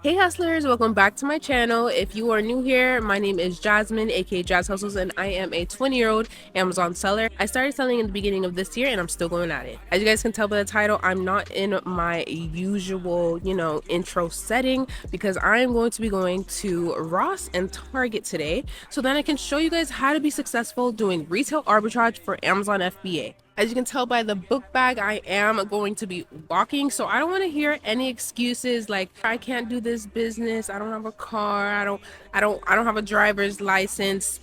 Hey hustlers, welcome back to my channel. If you are new here, my name is Jasmine, aka Jazz Hustles, and I am a 20-year-old Amazon seller. I started selling in the beginning of this year and I'm still going at it. As you guys can tell by the title, I'm not in my usual, intro setting because I am going to be going to Ross and Target today so then I can show you guys how to be successful doing retail arbitrage for Amazon FBA. As you can tell by the book bag, I am going to be walking, so I don't want to hear any excuses like I can't do this business, I don't have a car, I don't have a driver's license.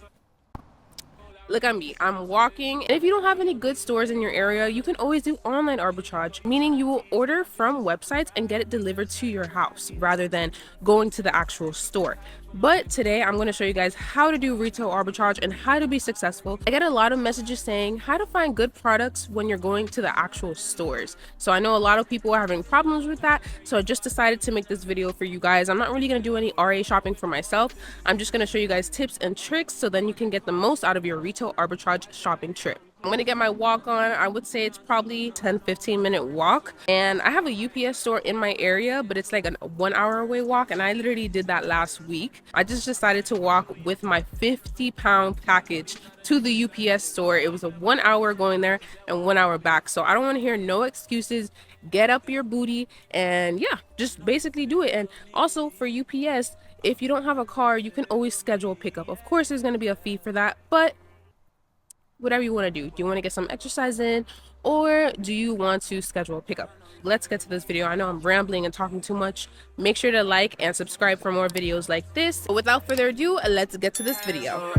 Look at me, I'm walking. And if you don't have any good stores in your area, you can always do online arbitrage, meaning you will order from websites and get it delivered to your house rather than going to the actual store. But today I'm going to show you guys how to do retail arbitrage and how to be successful. I get a lot of messages saying how to find good products when you're going to the actual stores. So I know a lot of people are having problems with that. So I just decided to make this video for you guys. I'm not really going to do any RA shopping for myself. I'm just going to show you guys tips and tricks so then you can get the most out of your retail arbitrage shopping trip. I'm gonna get my walk on. I would say it's probably 10-15 minute walk, and I have a UPS store in my area, but it's like a 1 hour away walk, and I literally did that last week. I just decided to walk with my 50-pound package to the UPS store. It was a 1 hour going there and 1 hour back, so I don't want to hear no excuses. Get up your booty and yeah, just basically do it. And also for UPS, if you don't have a car, you can always schedule a pickup. Of course there's going to be a fee for that, but whatever you want to do. Do you want to get some exercise in, or do you want to schedule a pickup? Let's get to this video. I know I'm rambling and talking too much. Make sure to like and subscribe for more videos like this. But without further ado, let's get to this video.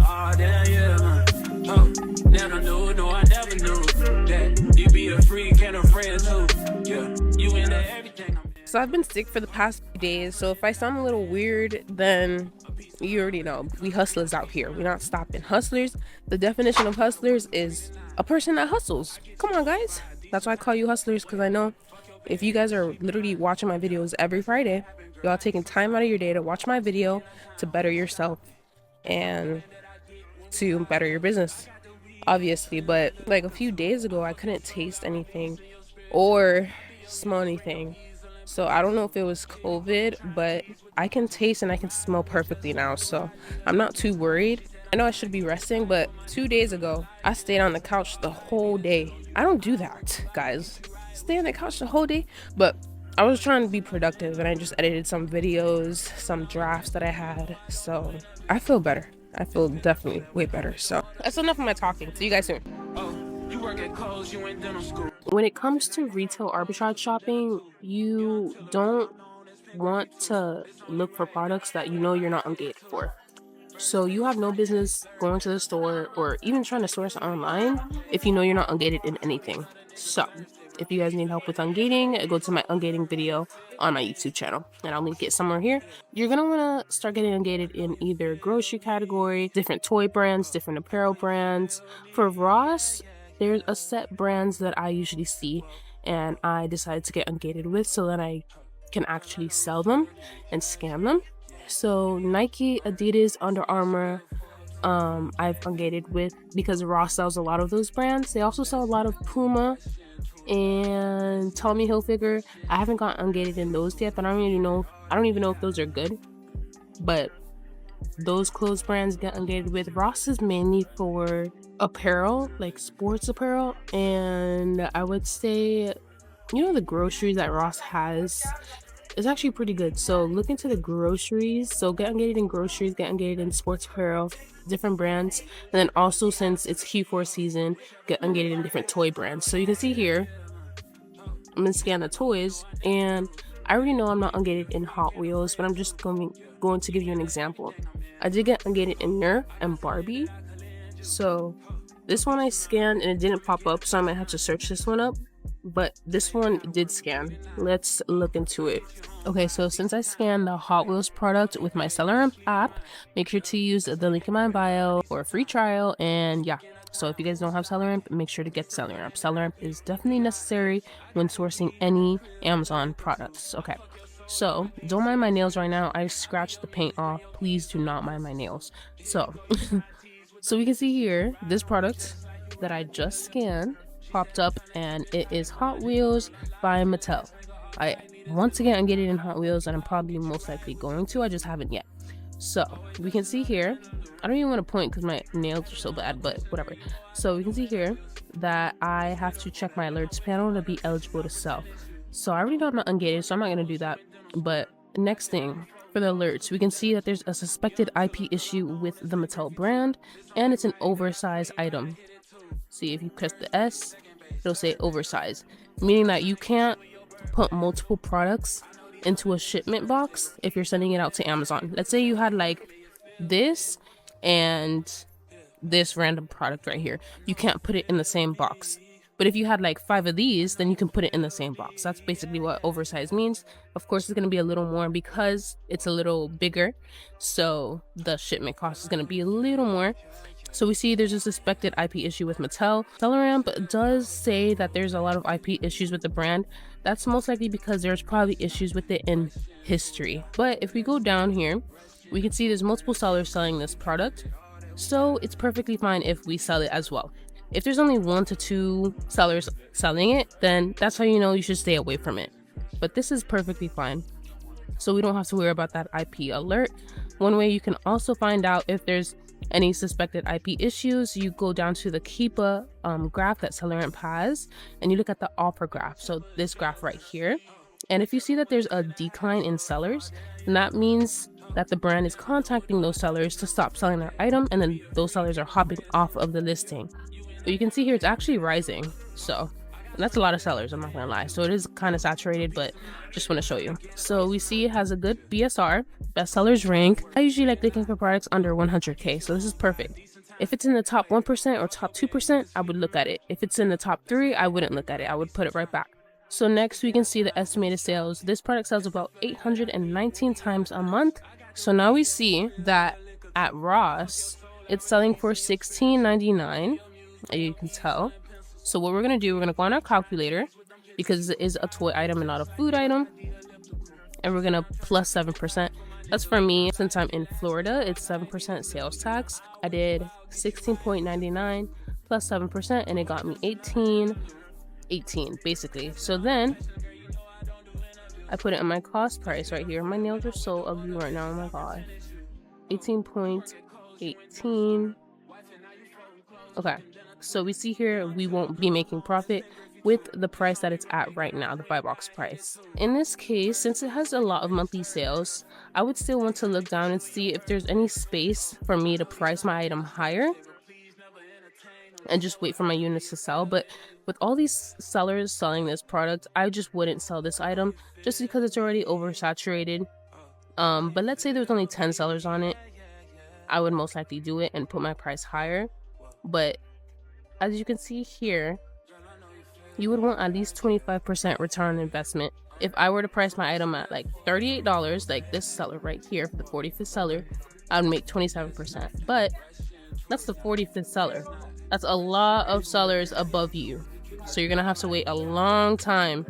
So I've been sick for the past few days, so if I sound a little weird, then you already know. We hustlers out here. We're not stopping. Hustlers, the definition of hustlers is a person that hustles. Come on, guys. That's why I call you hustlers, because I know if you guys are literally watching my videos every Friday, y'all taking time out of your day to watch my video to better yourself and to better your business, obviously. But like a few days ago, I couldn't taste anything or smell anything. So I don't know if it was COVID, but I can taste and I can smell perfectly now. So I'm not too worried. I know I should be resting, but 2 days ago, I stayed on the couch the whole day. I don't do that, guys. Stay on the couch the whole day. But I was trying to be productive and I just edited some videos, some drafts that I had. So I feel better. I feel definitely way better. So that's enough of my talking. See you guys soon. When it comes to retail arbitrage shopping, you don't want to look for products that you know you're not ungated for. So you have no business going to the store or even trying to source online if you know you're not ungated in anything. So if you guys need help with ungating, go to my ungating video on my YouTube channel and I'll link it somewhere here. You're gonna want to start getting ungated in either grocery category, different toy brands, different apparel brands. For Ross, there's a set brands that I usually see and I decided to get ungated with so that I can actually sell them and scam them. So Nike, Adidas, Under Armour, I've ungated with because Ross sells a lot of those brands. They also sell a lot of Puma and Tommy Hilfiger. I haven't got ungated in those yet, but I don't even know if those are good. But those clothes brands get ungated with. Ross is mainly for apparel, like sports apparel, and I would say, the groceries that Ross has is actually pretty good. So look into the groceries. So get ungated in groceries, get ungated in sports apparel, different brands, and then also since it's Q4 season, get ungated in different toy brands. So you can see here, I'm gonna scan the toys, and I already know I'm not ungated in Hot Wheels, but I'm just going to give you an example. I did get ungated in Nerf and Barbie. So this one I scanned and it didn't pop up, so I might have to search this one up. But this one did scan. Let's look into it. Okay, so since I scanned the Hot Wheels product with my Seller app, make sure to use the link in my bio for a free trial. And yeah, so if you guys don't have Seller, make sure to get Seller. Seller is definitely necessary when sourcing any Amazon products. Okay, so don't mind my nails right now. I scratched the paint off. Please do not mind my nails. So we can see here this product that I just scanned popped up, and it is Hot Wheels by Mattel. I want to get Ungated in Hot Wheels, and I'm probably most likely going to. I just haven't yet. So we can see here, I don't even want to point because my nails are so bad, but whatever. So we can see here that I have to check my alerts panel to be eligible to sell. So I already know I'm not ungated, so I'm not going to do that. But next thing, for the alerts, we can see that there's a suspected IP issue with the Mattel brand, and it's an oversized item. See, if you press the S, it'll say oversized, meaning that you can't put multiple products into a shipment box if you're sending it out to Amazon. Let's say you had like this and this random product right here. You can't put it in the same box. But if you had like 5 of these, then you can put it in the same box. That's basically what oversized means. Of course, it's going to be a little more because it's a little bigger. So the shipment cost is going to be a little more. So we see there's a suspected IP issue with Mattel. Teleramp does say that there's a lot of IP issues with the brand. That's most likely because there's probably issues with it in history. But if we go down here, we can see there's multiple sellers selling this product. So it's perfectly fine if we sell it as well. If there's only 1 to 2 sellers selling it, then that's how you know you should stay away from it. But this is perfectly fine. So we don't have to worry about that IP alert. One way you can also find out if there's any suspected IP issues, you go down to the Keepa graph that Teleramp has, and you look at the offer graph. So this graph right here. And if you see that there's a decline in sellers, then that means that the brand is contacting those sellers to stop selling their item, and then those sellers are hopping off of the listing. But you can see here it's actually rising. So that's a lot of sellers, I'm not gonna lie. So it is kind of saturated, but just want to show you. So we see it has a good BSR, best sellers rank. I usually like looking for products under 100k, so this is perfect. If it's in the top 1% or top 2%, I would look at it. If it's in the top 3, I wouldn't look at it. I would put it right back. So next we can see the estimated sales. This product sells about 819 times a month. So now we see that at Ross, it's selling for $16.99, as you can tell. So what we're going to do, we're going to go on our calculator because it is a toy item and not a food item. And we're going to plus 7%. That's for me. Since I'm in Florida, it's 7% sales tax. I did 16.99 plus 7% and it got me 18 basically. So then I put it in my cost price right here. My nails are so ugly right now. Oh my god. 18.18. Okay. So we see here we won't be making profit with the price that it's at right now, the buy box price. In this case, since it has a lot of monthly sales, I would still want to look down and see if there's any space for me to price my item higher and just wait for my units to sell. But with all these sellers selling this product, I just wouldn't sell this item just because it's already oversaturated. But let's say there's only 10 sellers on it, I would most likely do it and put my price higher. But as you can see here, you would want at least 25% return on investment. If I were to price my item at like $38, like this seller right here, the 45th seller, I would make 27%. But that's the 45th seller. That's a lot of sellers above you. So you're gonna have to wait a long time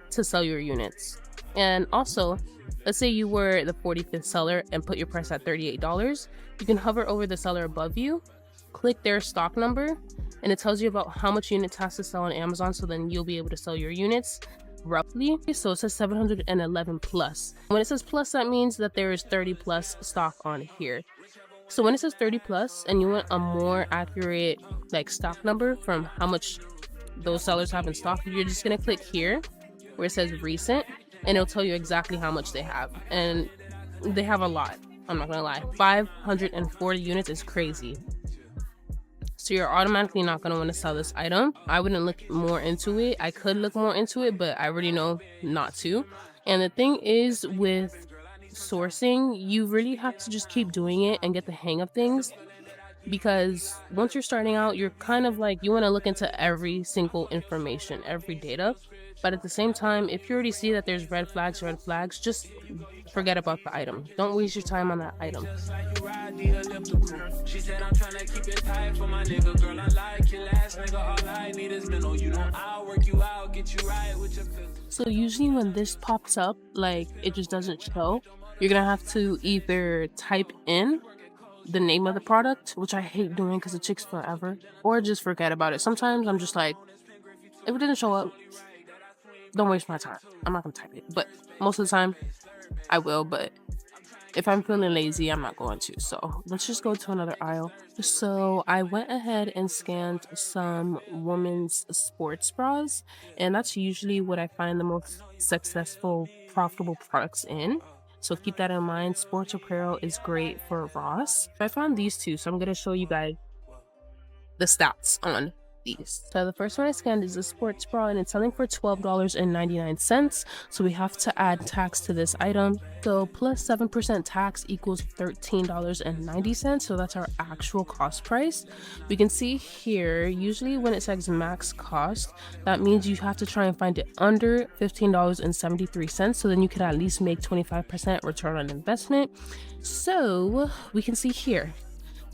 to sell your units. And also, let's say you were the 45th seller and put your price at $38. You can hover over the seller above you, click their stock number, and it tells you about how much units has to sell on Amazon, so then you'll be able to sell your units roughly. So it says 711 plus. When it says plus, that means that there is 30 plus stock on here. So when it says 30 plus and you want a more accurate like stock number from how much those sellers have in stock, you're just gonna click here where it says recent, and it'll tell you exactly how much they have. And they have a lot, I'm not gonna lie. 540 units is crazy. So you're automatically not going to want to sell this item. I wouldn't look more into it. I could look more into it, but I already know not to. And the thing is with sourcing, you really have to just keep doing it and get the hang of things. Because once you're starting out, you're kind of like, you want to look into every single information, every data. But at the same time, if you already see that there's red flags, just forget about the item. Don't waste your time on that item. So usually when this pops up, like it just doesn't show, you're gonna have to either type in the name of the product, which I hate doing because it takes forever, or just forget about it. Sometimes I'm just like, if it didn't show up, don't waste my time. I'm not gonna type it, but most of the time I will, but if I'm feeling lazy, I'm not going to. So let's just go to another aisle. So I went ahead and scanned some women's sports bras, and that's usually what I find the most successful, profitable products in. So keep that in mind. Sports apparel is great for Ross. I found these two, so I'm going to show you guys the stats on these. So the first one I scanned is a sports bra, and it's selling for $12.99. So we have to add tax to this item. So plus 7% tax equals $13.90. So that's our actual cost price. We can see here, usually when it says max cost, that means you have to try and find it under $15.73. So then you could at least make 25% return on investment. So we can see here,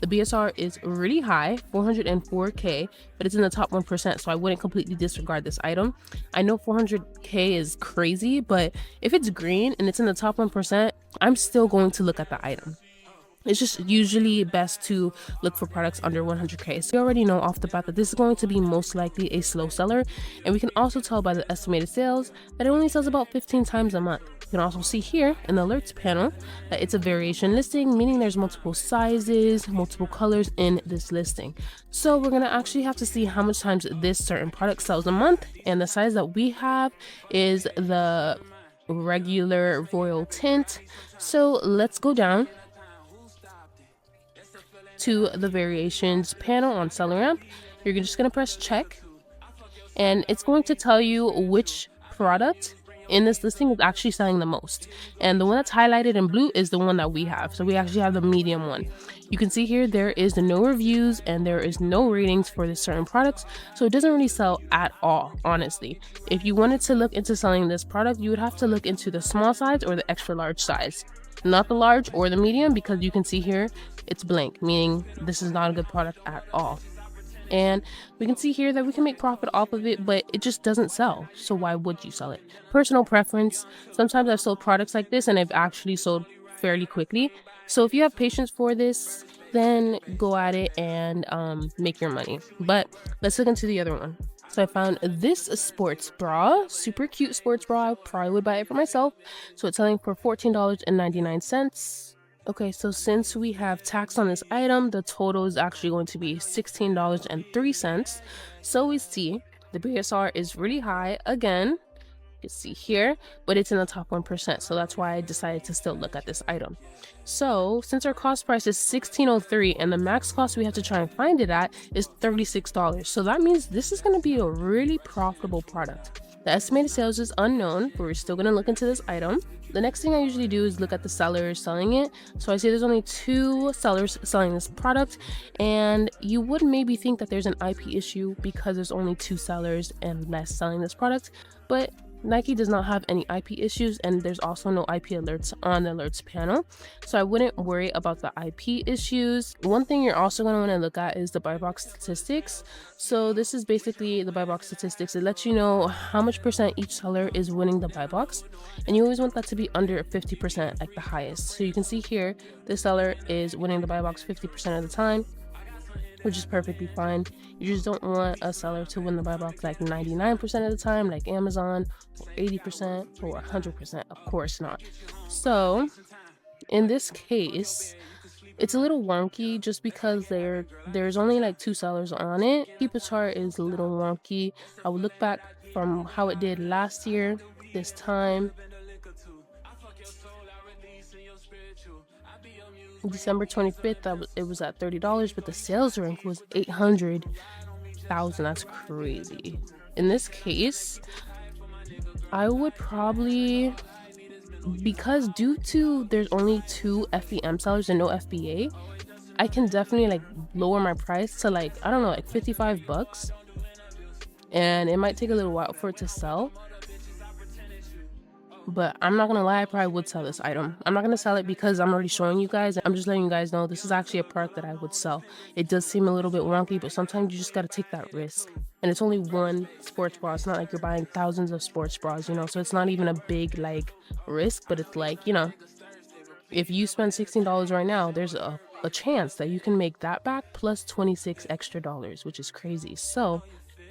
the BSR is really high, 404K, but it's in the top 1%, so I wouldn't completely disregard this item. I know 400K is crazy, but if it's green and it's in the top 1%, I'm still going to look at the item. It's just usually best to look for products under 100K. So you already know off the bat that this is going to be most likely a slow seller. And we can also tell by the estimated sales that it only sells about 15 times a month. You can also see here in the alerts panel that it's a variation listing, meaning there's multiple sizes, multiple colors in this listing. So we're going to actually have to see how much times this certain product sells a month. And the size that we have is the regular royal tint. So let's go down to the variations panel on Seller Amp. You're just going to press check, and it's going to tell you which product in this listing is actually selling the most. And the one that's highlighted in blue is the one that we have. So we actually have the medium one. You can see here there is no reviews and there is no ratings for this certain products. So it doesn't really sell at all, honestly. If you wanted to look into selling this product, you would have to look into the small size or the extra large size. Not the large or the medium, because you can see here it's blank, meaning this is not a good product at all. And we can see here that we can make profit off of it, but it just doesn't sell. So why would you sell it? Personal preference. Sometimes I've sold products like this and I've actually sold fairly quickly. So if you have patience for this, then go at it and make your money. But let's look into the other one. So I found this sports bra, super cute sports bra. I probably would buy it for myself. So it's selling for $14.99. Okay, so since we have tax on this item, the total is actually going to be $16.03. So we see the BSR is really high again. You can see here, but it's in the top 1%. So that's why I decided to still look at this item. So since our cost price is $16.03 and the max cost we have to try and find it at is $36. So that means this is going to be a really profitable product. The estimated sales is unknown, but we're still going to look into this item. The next thing I usually do is look at the sellers selling it. So I see there's only 2 sellers selling this product, and you would maybe think that there's an IP issue because there's only 2 sellers and less selling this product, but Nike does not have any IP issues, and there's also no IP alerts on the alerts panel, so I wouldn't worry about the IP issues. One thing you're also going to want to look at is the buy box statistics. So this is basically the buy box statistics. It lets you know how much percent each seller is winning the buy box, and you always want that to be under 50%, like the highest. So you can see here this seller is winning the buy box 50% of the time, which is perfectly fine. You just don't want a seller to win the buy box like 99% of the time, like Amazon, or 80% or 100%. Of course not. So in this case, it's a little wonky just because there's only like 2 sellers on it. Keeper chart is a little wonky. I would look back from how it did last year, this time. December 25th, it was at $30, but the sales rank was 800,000. That's crazy. In this case, I would probably, because due to there's only 2 FBM sellers and no FBA, I can definitely like lower my price to like, I don't know, like $55, and it might take a little while for it to sell. But I'm not gonna lie, I probably would sell this item. I'm not gonna sell it because I'm already showing you guys. I'm just letting you guys know this is actually a product that I would sell. It does seem a little bit wonky, but sometimes you just gotta take that risk. And it's only one sports bra. It's not like you're buying thousands of sports bras, you know? So it's not even a big like risk, but it's like, you know, if you spend $16 right now, there's a chance that you can make that back plus 26 extra dollars, which is crazy. So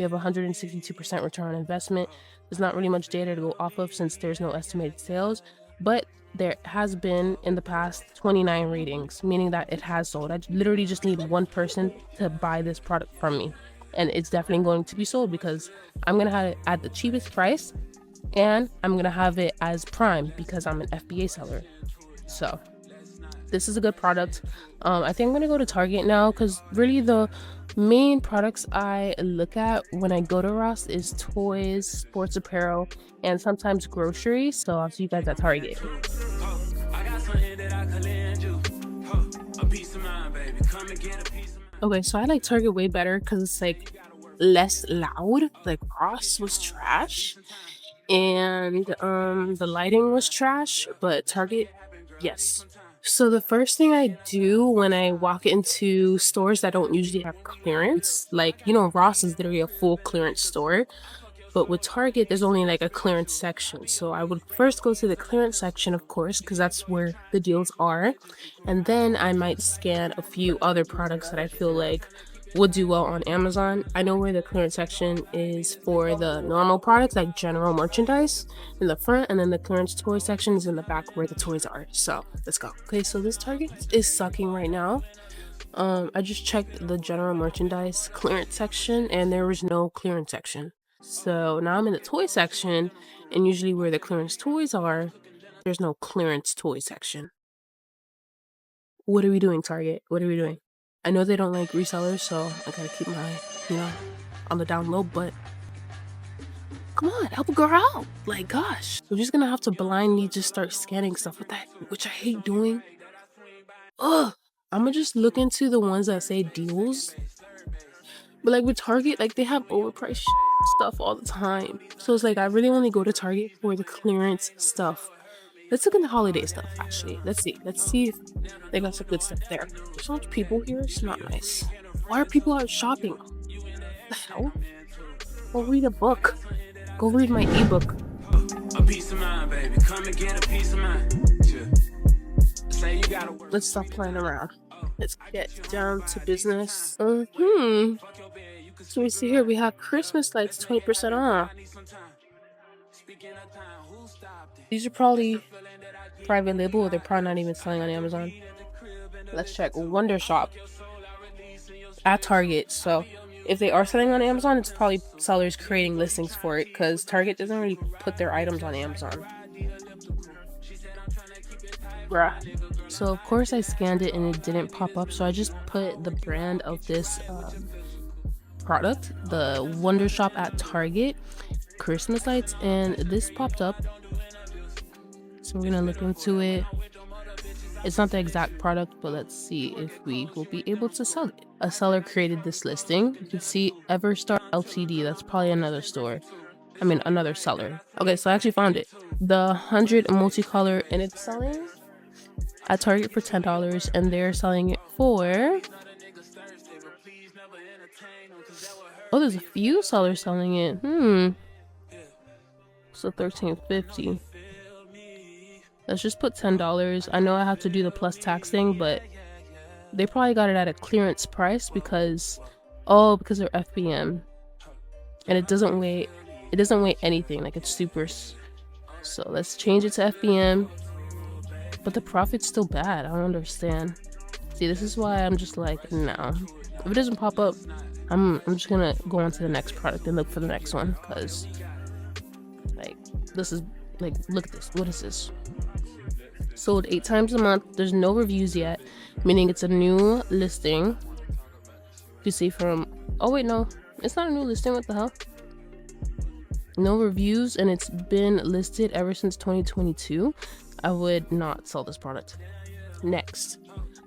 We have 162% return on investment. There's not really much data to go off of since there's no estimated sales, but there has been in the past 29 ratings, meaning that it has sold. I literally just need one person to buy this product from me, and it's definitely going to be sold because I'm gonna have it at the cheapest price, and I'm gonna have it as prime because I'm an FBA seller. So this is a good product. I think I'm gonna go to Target now because really the main products I look at when I go to Ross is toys, sports apparel, and sometimes groceries. So I'll see you guys at Target. Okay, so I like Target way better because it's like less loud. Like Ross was trash, and the lighting was trash, but Target, yes. So the first thing I do when I walk into stores that don't usually have clearance, like, you know, Ross is literally a full clearance store, but with Target, there's only like a clearance section. So I would first go to the clearance section, of course, because that's where the deals are. And then I might scan a few other products that I feel like would do well on Amazon. I know where the clearance section is for the normal products, like general merchandise in the front, and then the clearance toy section is in the back where the toys are. So let's go. Okay, so this Target is sucking right now. I just checked the general merchandise clearance section and there was no clearance section. So now I'm in the toy section, and usually where the clearance toys are, there's no clearance toy section. What are we doing, Target? What are we doing? I know they don't like resellers, so I gotta keep my, you know, on the down low, but come on, help a girl out. Like, gosh, we're just gonna have to blindly just start scanning stuff with that, which I hate doing. Ugh, I'm gonna just look into the ones that say deals. But like with Target, like they have overpriced stuff all the time. So it's like I really only go to Target for the clearance stuff. Let's look at the holiday stuff actually. Let's see. Let's see if they got some good stuff there. There's so much people here, it's not nice. Why are people out shopping? The hell? Go read a book. Go read my ebook. A piece of mind, baby. Come and get a piece of mind. Let's stop playing around. Let's get down to business. So we see here we have Christmas lights 20% off. These are probably private label, or they're probably not even selling on Amazon. Let's check Wonder Shop at Target. So if they are selling on Amazon, it's probably sellers creating listings for it because Target doesn't really put their items on Amazon. Bruh. So of course I scanned it and it didn't pop up, so I just put the brand of this product, the Wonder Shop at Target Christmas lights, and this popped up. So we're gonna look into it. It's not the exact product, but let's see if we will be able to sell it. A seller created this listing. You can see Everstar Ltd. That's probably another store. I mean, another seller. Okay, so I actually found it. The 100 multicolor, and it's selling at Target for $10, and they're selling it for... Oh, there's a few sellers selling it. So $13.50. Let's just put $10. I know I have to do the plus tax thing, but they probably got it at a clearance price because they're FBM, and it doesn't weigh anything. Like, it's super. So let's change it to FBM. But the profit's still bad. I don't understand. See, this is why I'm just like, no. If it doesn't pop up, I'm just gonna go on to the next product and look for the next one, because like this is like, look at this. What is this? Sold 8 times a month. There's no reviews yet, meaning it's a new listing. You see from, oh wait, no, it's not a new listing. What the hell? No reviews, and it's been listed ever since 2022. I would not sell this product. Next.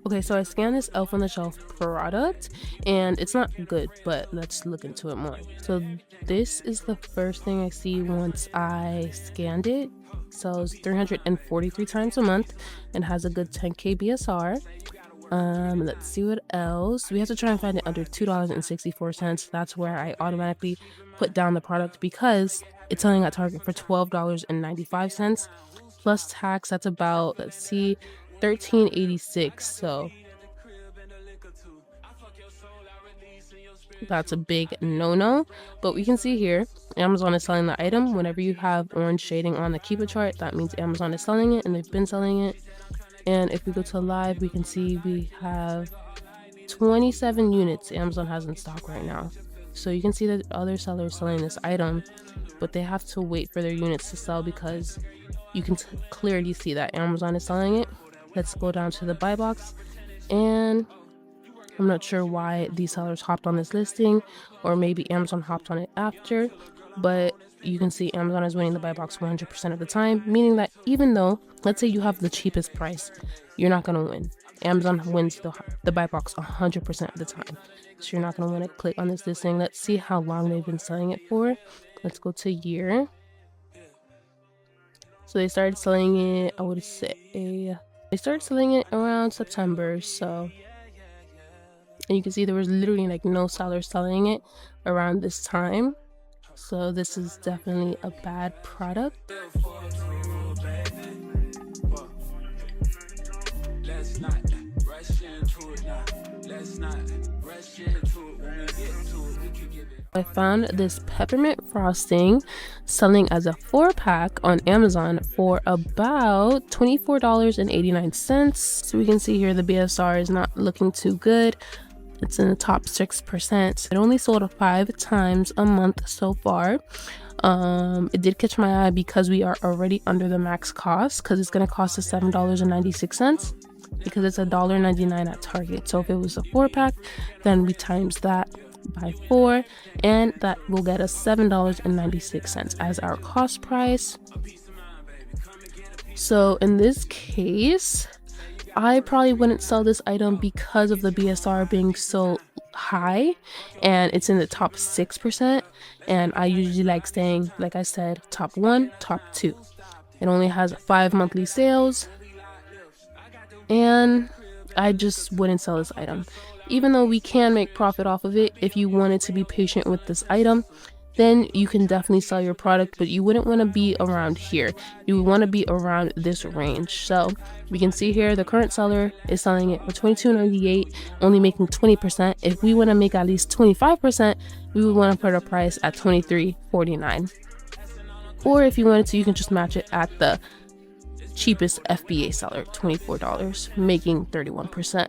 Okay, so I scanned this Elf on the Shelf product, and it's not good, but let's look into it more. So this is the first thing I see once I scanned it. Sells 343 times a month and has a good 10K BSR. Let's see what else. We have to try and find it under $2.64. That's where I automatically put down the product because it's selling at Target for $12.95 plus tax. That's about, let's see, $13.86. So That's a big no-no. But we can see here Amazon is selling the item. Whenever you have orange shading on the Keepa chart, that means Amazon is selling it, and they've been selling it. And if we go to live, we can see we have 27 units Amazon has in stock right now. So you can see that other sellers selling this item, but they have to wait for their units to sell because you can clearly see that Amazon is selling it. Let's go down to the buy box, and I'm not sure why these sellers hopped on this listing, or maybe Amazon hopped on it after, but you can see Amazon is winning the buy box 100% of the time, meaning that even though, let's say you have the cheapest price, you're not going to win. Amazon wins the buy box 100% of the time. So you're not going to want to click on this listing. Let's see how long they've been selling it for. Let's go to year. So they started selling it, I would say, they started selling it around September. So, and you can see there was literally like no sellers selling it around this time. So this is definitely a bad product. I found this peppermint frosting selling as a 4-pack on Amazon for about $24.89. So we can see here the BSR is not looking too good. It's in the top 6%. It only sold 5 times a month so far. It did catch my eye because we are already under the max cost, because it's going to cost us $7.96 because it's $1.99 at Target. So if it was a 4-pack, then we times that by 4, and that will get us $7.96 as our cost price. So in this case, I probably wouldn't sell this item because of the BSR being so high, and it's in the top 6%, and I usually like staying, like I said, top 1, top 2. It only has 5 monthly sales, and I just wouldn't sell this item. Even though we can make profit off of it, if you wanted to be patient with this item, then you can definitely sell your product, but you wouldn't want to be around here. You would want to be around this range. So we can see here the current seller is selling it for $22.98, only making 20%. If we want to make at least 25%, we would want to put a price at $23.49. Or if you wanted to, you can just match it at the cheapest FBA seller, $24, making 31%.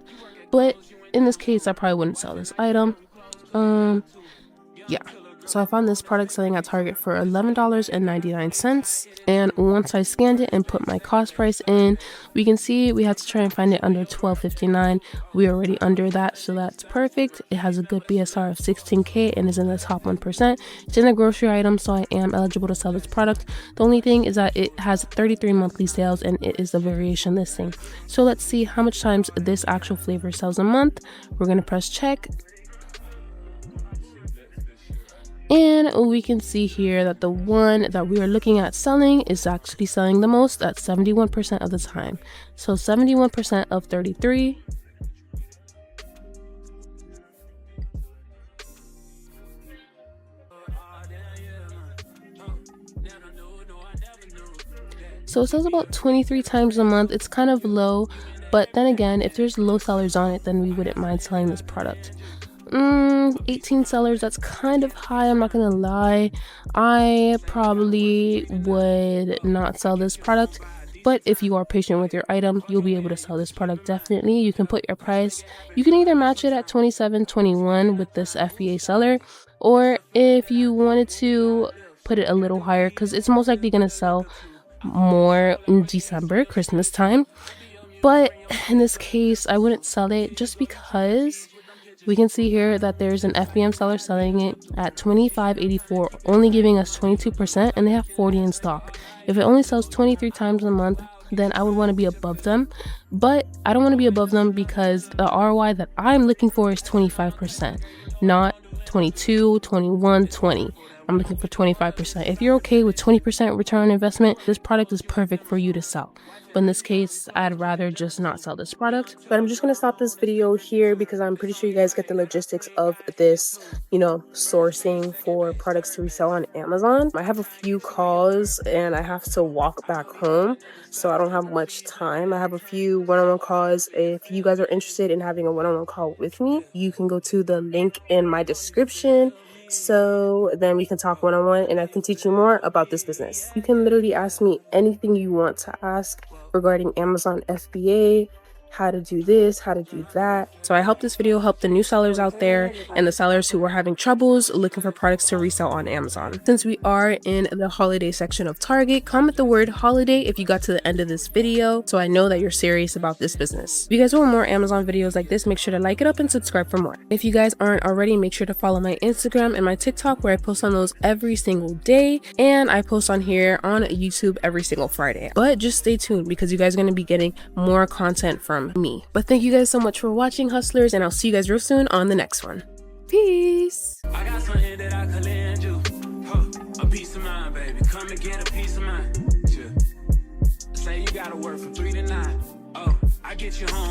But in this case, I probably wouldn't sell this item. Yeah. So I found this product selling at Target for $11.99, and once I scanned it and put my cost price in, we can see we had to try and find it under $12.59. We're already under that, so that's perfect. It has a good BSR of 16K and is in the top 1%. It's in a grocery item, so I am eligible to sell this product. The only thing is that it has 33 monthly sales, and it is the variation listing. So let's see how much times this actual flavor sells a month. We're going to press check. And we can see here that the one that we are looking at selling is actually selling the most at 71% of the time. So 71% of 33. So it sells about 23 times a month. It's kind of low, but then again, if there's low sellers on it, then we wouldn't mind selling this product. 18 sellers, that's kind of high, I'm not gonna lie. I probably would not sell this product, but if you are patient with your item, you'll be able to sell this product. Definitely, you can put your price, you can either match it at $27.21 with this FBA seller, or if you wanted to put it a little higher, because it's most likely gonna sell more in December, Christmas time. But in this case, I wouldn't sell it just because we can see here that there's an FBM seller selling it at $25.84, only giving us 22%, and they have 40 in stock. If it only sells 23 times a month, then I would want to be above them. But I don't want to be above them because the ROI that I'm looking for is 25%, not 22, 21, 20. I'm looking for 25%. If you're okay with 20% return on investment, this product is perfect for you to sell. But in this case, I'd rather just not sell this product. But I'm just going to stop this video here because I'm pretty sure you guys get the logistics of this, sourcing for products to resell on Amazon. I have a few calls and I have to walk back home, so I don't have much time. I have a few one-on-one calls. If you guys are interested in having a one-on-one call with me, you can go to the link in my description. So then we can talk one-on-one and I can teach you more about this business. You can literally ask me anything you want to ask regarding Amazon FBA, how to do this, how to do that. So I hope this video helped the new sellers out there and the sellers who were having troubles looking for products to resell on Amazon. Since we are in the holiday section of Target, comment the word holiday if you got to the end of this video so I know that you're serious about this business. If you guys want more Amazon videos like this, make sure to like it up and subscribe for more. If you guys aren't already, make sure to follow my Instagram and my TikTok where I post on those every single day, and I post on here on YouTube every single Friday. But just stay tuned because you guys are going to be getting more content from me. But thank you guys so much for watching, hustlers, and I'll see you guys real soon on the next one. Peace. I got something that I can lend you. A piece of mind, baby. Come and get a piece of mind. Say you gotta work from 3 to 9. Oh, I get you home.